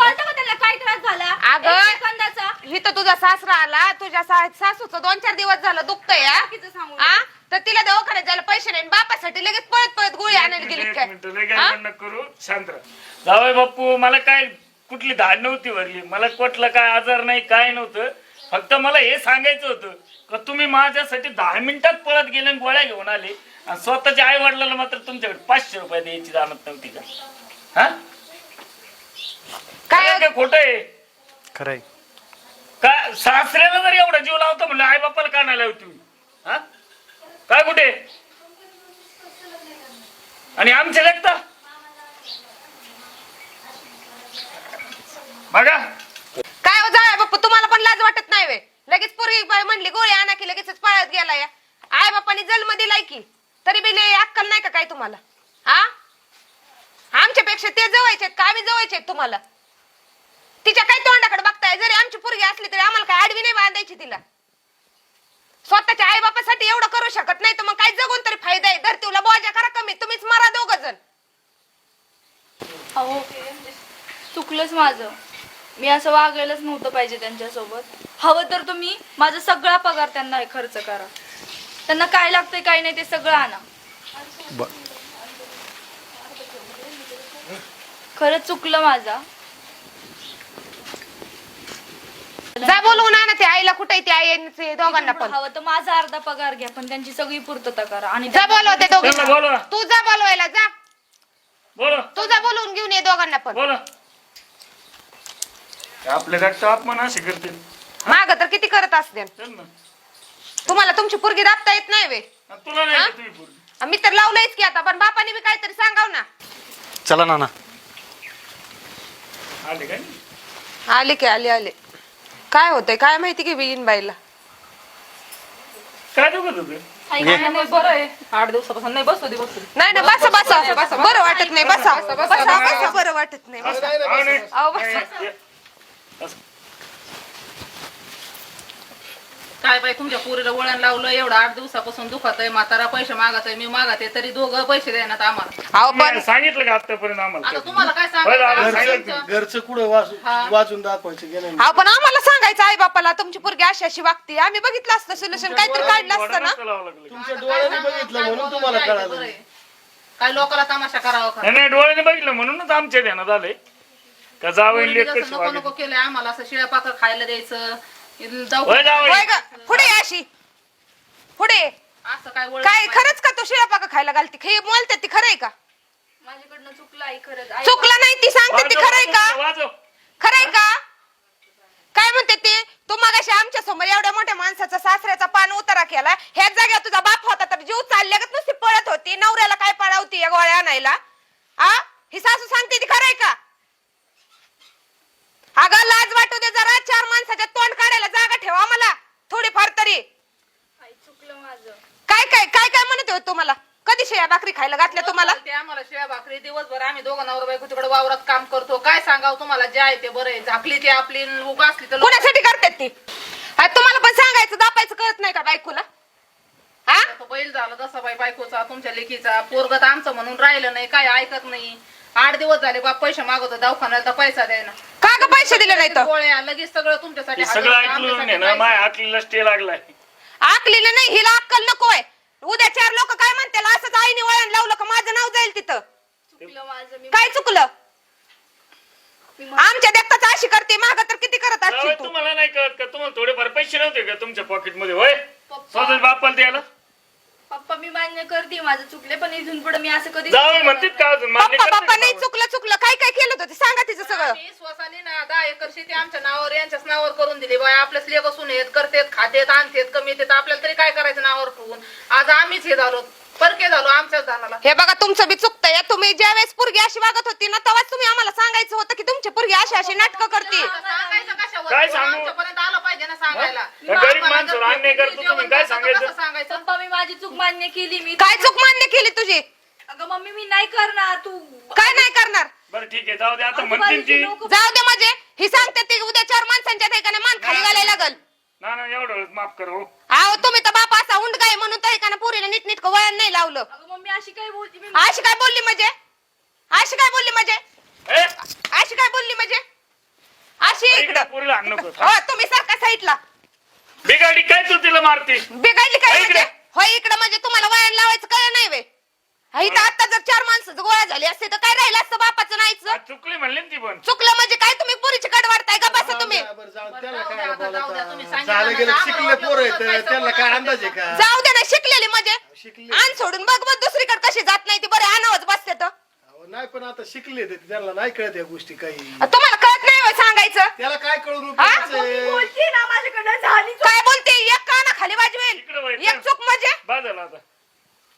कळतं का त्याला काय त्रास झाला? अगं, एक सेकंदाचा. इथं तुझा सासरा आला, तुझ्या सासूचं 2-4 दिवस झालं दुखतंय बाकीचं सांगू हा? तर तिला दवाखान्यात जायला पैसे नाही, बापासाठी लगेच पळत पळत गोळी आणायला गेली एक काय? मिनिट लय गडबड नको करू, शांत राहा. जावई बापू, मला काय कुठली धाड नव्हती वरली, मला कुठला काय आजार नाही, काय नव्हतं. फक्त मला हे सांगायचं होतं का तुम्ही माझ्यासाठी 10 मिनिटात पळत गेले आणि गोळ्या घेऊन आले आणि स्वतःच्या आई वडिलांना मात्र तुमच्याकडे 500 रुपये द्यायची जाणत नव्हती का? हा काय खोट आहे खरंय. का? सासऱ्याला जर एवढा जीव लावतो म्हणलं आई बापाला का नाही लावती? हा काय कुठे आणि आमचे लेखता बघा. काय हो जाय बाप्पा, तुम्हाला पण लाज वाटत नाही वे? लगेच पोरगी म्हणली गोळी आणा की लगेच पळत गेला या. आई बापाने जन्म दिलाय की तरी बी लय अक्कल नाही का काय तुम्हाला? हा, आमच्यापेक्षा ते जवळचे का आम्ही जवळचे तुम्हाला? तिच्या काय तोंडाकडे बघताय? जरी आमची पोरगी असली तरी आम्हाला काय आडवी नाही बांधायची तिला. स्वतःच्या आई बापासाठी एवढं करू शकत नाही तर मग काय जगून तरी फायदा आहे? धरतीला बोजा करा कमी, तुम्हीच मारा दोघ जण. अहो चुकलंच माझं, मी असं वागायलाच नव्हतं पाहिजे त्यांच्यासोबत. हवं तर तुम्ही माझा सगळा पगार त्यांना खर्च करा, त्यांना काय लागतंय काय नाही ते सगळं आणा. खरंच चुकलं माझा. जा बोलवून आणा ते आईला. कुठे ते आई दोघांना पण? हवं तर माझा अर्धा पगार घ्या पण त्यांची सगळी पूर्तता करा. आणि जा बोलव ते त्यांना दोघांना. बोलवा. तू जा बोलवायला जा, बोला तू जा बोलवून घेऊन ये दोघांना पण. बोला. आपले रक्त अपमान असे करते. माग तर किती करत असते. चल ना. तुम्हाला तुमची पोरगी दाबता येत नाही वे? आणि तुला नाही हा? का तुझी पोरगी? मी तर लावलंयच की आता, पण बापाने बी काहीतरी सांगाव ना. चला नाना. आले काय? आले की आले आले. काय होतंय काय माहिती की बिन बाईला. काय दुखत होतं? बरं आहे, 8 दिवसापासून नाही. बसू दे बसू दे. नाही ना, बसा बसा, बरं वाटत नाही. बसा बसा, बरं वाटत नाही. बसा. अहो, बसा. काय बाई तुमच्या पोरीला वळण लावलं, एवढं 8 दिवसापासून दुखत आहे. म्हातारा पैसे मागत आहे, मी मागत आहे, तरी दोघं पैसे देण्यात आम्हाला. अहो पण सांगितलं का आतापर्यंत आम्हाला? आता तुम्हाला काय बरं, आता सांगायचं? सांगितलं. घरचं कुठं वाचून दाखवायचं गेलं अहो पण आम्हाला सांगायचं आई बापाला तुमची पोरगी अशी अशी वागते. आम्ही बघितलं असतं सोल्युशन, काहीतरी काढलं असतं ना. लावावं लागलं. तुमच्या डोळ्याने बघितलं म्हणून तुम्हाला कळालं. काय लोकांना तमाशा करावा का? नाही डोळ्याने बघितलं म्हणूनच आमच्या ध्यानात आलंय का जावं पोरीने जसं नको नको केलंय आम्हाला, असं शिळ्या पाकर खायला द्यायचं. जाऊ होय ग, पुढे ये अशी पुढे. असं काय वळण काय खरंच का तू शिळा पाका खायला घालते? हे बोलते ती खरंय का? माझ्याकडनं चुकलं आई, खरंच आई. चुकलं नाही ती सांगते ती खरंय का? वाजव. खरंय का? काय म्हणते ते? तू मगाशी आमच्या समोर एवढ्या मोठ्या माणसाचा सासऱ्याचा पान उतारा केला. ह्याच जागेवर तुझा बाप होता तर जीव चालल्यागत नुसती पळत होती. नवऱ्याला काय पळावती या गोळ्या आणायला? आ ही सासू सांगते ती खरंय का? अगं लाज वाटू दे जरा. 4 माणसाच्या तोंड काढायला जागा ठेवा मला थोडीफार तरी. आई चुकलं माझं. काय काय काय काय म्हणत होते तुम्हाला? कधी शेया भाकरी खायला घातल्या तुम्हाला? ते आम्हाला शिळ्या भाकरी दिवसभर आम्ही दोघं नवरा बायको तिकडे वावरात काम करतो. काय सांगावं तुम्हाला, जे आहे ते बरं आहे. झाकली ती आपली, उगा असली तर कोणासाठी करतात ती? तुम्हाला पण सांगायचं दापायचं कळत नाही का बायकोला? हा तो बैल झाला तसा बाई बायकोचा, तुमच्या लेकीचा. पोरगत आमचं म्हणून राहिलं नाही, काय ऐकत नाही. 8 दिवस झाले बाप पैसे मागवतो दवाखान्यात, पैसा द्यायना. का ग पैसे दिले नाही तर? गोळ्या लगेच सगळं तुमच्यासाठी हे सगळं हजर, ऐकलं आमच्यासाठी ना, पैसे. माय हाकलीला स्टे लागलाय. आकलीला नाही, हिला अक्कल नकोय. उद्या 4 लोक काय म्हणतील असंच आईने वळण लावलं का माझं नाव जाईल तिथं. चुकलं माझं. मी काय चुकलं? आमच्या देखताच अशी करते, माग तर किती करत असशील जावई, तू. तुम्हाला नाही कळत का? तुम्हाला थोडेफार पैसे नव्हते का तुमच्या पॉकेट मध्ये? होय स्वतः बापाला द्यायला पप्पा मी मान्य करते माझं चुकले, पण इथून पुढे मी असं कधी जावई म्हणतात का अजून? मान्य पप्पा करते पप्पा का नाही जावई? चुकलं चुकलं. काय काय केलं होतं ते सांगा तिचं सगळं. आम्ही स्वसाने ना 10 एकर शेती आमच्या नावावर, यांच्याच नावावर करून दिली. बाय आपल्याच लेख असून येत करतेत, खातेत, आणतेत, कमी येतात. आपल्याला तरी काय करायचं नावावर ठेवून? आज आम्हीच हे झालो, परके झालो आमच्याच धानाला. हे बघा तुमचं बी चुकतंय. तुम्ही ज्या वेळेस पोरगी अशी वागत होती ना तेव्हाच तुम्ही आम्हाला सांगायचं होतं की तुमची पोरगी अशी अशी नाटकं करते. सांगायचं कशावर? काय सांगू? आमच्यापर्यंत आलं पाहिजे ना सांगायला. त्या गरीब माणसाला अन्याय करतो तुम्ही, काय सांगायचं? कसं सांगायचं? पप्पा मी माझी चूक मान्य केली. मी काय चूक मान्य केली तुझी? अगं मम्मी मी नाही करणार. तू काय नाही करणार? बरं ठीक आहे, जाऊ दे. आता म्हणतील ती जाऊ दे म्हणजे ही सांगते ती उद्या 4 माणसांच्या ठिकाणी मान खाली घालायला लागल. ना ना एवढं वेळेस माफ करू. अहो तुम्ही तर बाप असा उंड काय म्हणून तर एकाने पोरीला नीटनीटकं वळण नाही लावलं. अगं मम्मी अशी काय बोलती? मी अशी काय बोलली म्हणजे? अशी काय बोलली म्हणजे? ए, अशी काय बोलली म्हणजे? पोरीला हाण नको हो तुम्ही सारखा साईडला बिगाडी काय तू तिला मारते बिघडली काय इकडे. म्हणजे होय इकडे म्हणजे तुम्हाला वळण लावायचं काय नाही वे इथं आता जर 4 माणसं गोळा झाली असते तर काय राहिलं असतं बापाचं नाहीच चुकली म्हणली ना ती पण चुकलं म्हणजे काय तुम्ही पुरीची कड वाढताय का बसा तुम्ही बरं, त्याला जाऊ काय द्या, आता जाऊ द्या, तुम्ही बोलता सांगितलं झालं ना, गेलं आम्हाला शिकले पोरं वाटलं आहेत त्यांना काय अंदाज आहे का जाऊ दे ना शिकलेली म्हणजे शिकले आण सोडून बघ बघ दुसरीकडे कशी जात नाही ती बरे आणावच बसते तर अहो, नाही पण आता शिकले ते त्यांना नाही कळत या गोष्टी काही तुम्हाला कळत नाही होय सांगायचं त्याला काय कळून हा? उपयोगाचं आहे? बोलती ना माझ्याकडनं झाली काय बोलते एक काना खाली इकडे वाजवेल वळ. एक चूक म्हणजे बाद झाला आता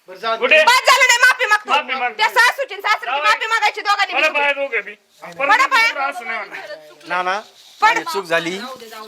बरं जाऊ कुठे? दे. बाद झालं नाही माफी माफी मागतो मागतो. त्या सासूची सासरीची जाऊ. माफी मागायची दोघांनी मला मिळून. पाय दोघे बी बरं पाय. असं नाही म्हणणार. नाना पण माझी चूक झाली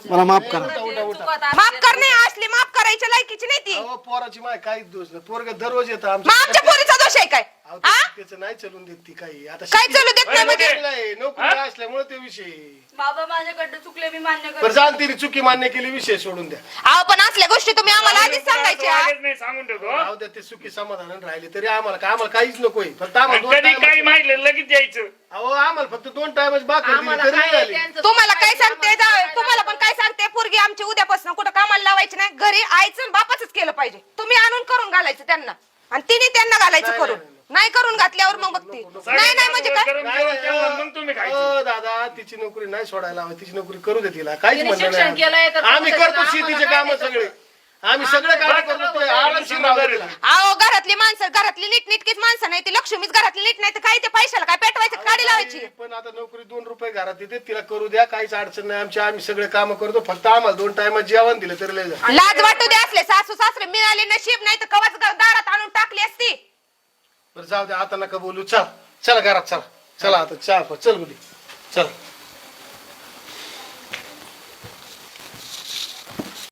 मला माफ करा माफ करणे असली माफ करायची लायकीची नाही ती अहो, पोराची माय काहीच दोष नाही पोरग दररोज येतं मग आमच्या पोरीचा दोष आहे काय अहो, हा त्याचं नाही चलून देत ती काही आता काय चालू देत नाही म्हणजे शिकलेलं नोकरी असल्यामुळे ते विषय बाबा माझ्याकडनं चुकले मी मान्य बरं करते जाण तिने चुकी मान्य केली विषय सोडून द्या अहो पण असल्या गोष्टी तुम्ही आम्हाला आधीच सांगायच्या वागत नाही सांगून ठेवतो राहू द्या ते चुकी समाधान राहिले तरी आम्हाला काहीच नकोय फक्त आम्हाला दोन कधी time- काही माहिती लगेच यायचं अहो आम्हाला फक्त 2 टाइमच बाकी आम्हाला तरी काय झाली त्यांचं तुम्हाला काय चुकायचं, सांगते आम्हाला काय तुम्हाला पण काय सांगते पोरगी आमची उद्यापासून कुठं कामाला लावायची नाही घरी आईचं बापाच केलं पाहिजे तुम्ही आणून करून घालायचं त्यांना आणि तिने त्यांना घालायचं नाही, करून नाही, नाही करून घातल्यावर मग बघते नाही नाही म्हणजे काय गरम जेवण केलं, मग तुम्ही खायचं अहो, दादा तिची नोकरी नाही सोडायला हवी तिची नोकरी करू दे तिला काहीच तिने म्हणणं शिक्षण केलंय तर नाही आम्ही करू दे करतो तिला. शेतीचे आम्हाला काम काय सगळे आम्ही सगळे काम आम्हाला करतो सगळं ते आरामशीर राहू दे तिला. अहो घरातली माणसं घरातली नीटनीटकीच माणसं नाही ती लक्ष्मीच घरातली नीट नाही तर काय ते पैशाला काय पेटवायचं काढी लावायची पण आता नोकरी 2 रुपये घरात येते तिला करू द्या काहीच अडचण नाही आम्ही सगळे काम करतो फक्त आम्हाला 2 टाइमात जेवण दिलं तरी लय झालं. लाज वाटू दे असले सासू सासरे मिळाले नशीब नाही तर कवाच दारात आणून टाकली असती बरं जाऊ द्या आता नका बोलू चला घरात चला आता चहा चल बोली चल